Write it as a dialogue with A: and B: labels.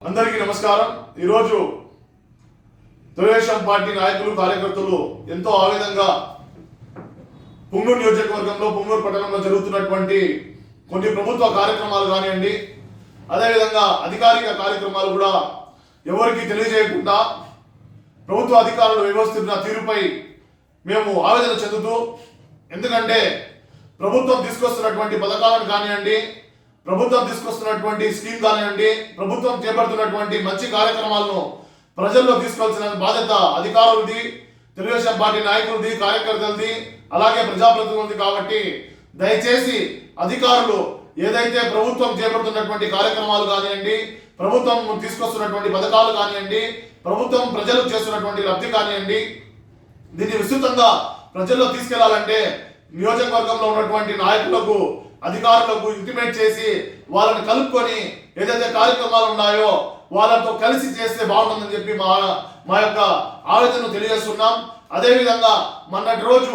A: అందరికీ నమస్కారం। ఈరోజు తెలుగుదేశం పార్టీ నాయకులు కార్యకర్తలు ఎంతో ఆవేదనగా పుంగూరు నియోజకవర్గంలో పుంగూరు పట్టణంలో జరుగుతున్నటువంటి కొన్ని ప్రభుత్వ కార్యక్రమాలు కానివ్వండి, అదేవిధంగా అధికారిక కార్యక్రమాలు కూడా ఎవరికి తెలియజేయకుండా ప్రభుత్వ అధికారులు వ్యవహరిస్తున్న తీరుపై మేము ఆవేదన చెందుతూ, ఎందుకంటే ప్రభుత్వం తీసుకొస్తున్నటువంటి పథకాలను కానివ్వండి, ప్రభుత్వం తీసుకొస్తున్నటువంటి స్కీమ్ కానివ్వండి, ప్రభుత్వం చేపడుతున్నటువంటి మంచి కార్యక్రమాలను ప్రజల్లో తీసుకోవాల్సిన బాధ్యత అధికారులది, తెలుగుదేశం పార్టీ నాయకులది, కార్యకర్తలది, అలాగే ప్రజాప్రతినిధులది। కాబట్టి దయచేసి అధికారులు ఏదైతే ప్రభుత్వం చేపడుతున్నటువంటి కార్యక్రమాలు కానివ్వండి, ప్రభుత్వం తీసుకొస్తున్నటువంటి పథకాలు కానివ్వండి, ప్రభుత్వం ప్రజలకు చేస్తున్నటువంటి లబ్ధి కానివ్వండి, దీన్ని విస్తృతంగా ప్రజల్లో తీసుకెళ్లాలంటే నియోజకవర్గంలో ఉన్నటువంటి నాయకులకు, అధికారులకు ఇంటిమేట్ చేసి వాళ్ళని కలుపుకొని ఏదైతే కార్యక్రమాలు ఉన్నాయో వాళ్ళతో కలిసి చేస్తే బాగుంటుందని చెప్పి మా యొక్క ఆవేదనను తెలియజేస్తున్నాం। అదేవిధంగా మొన్నటి రోజు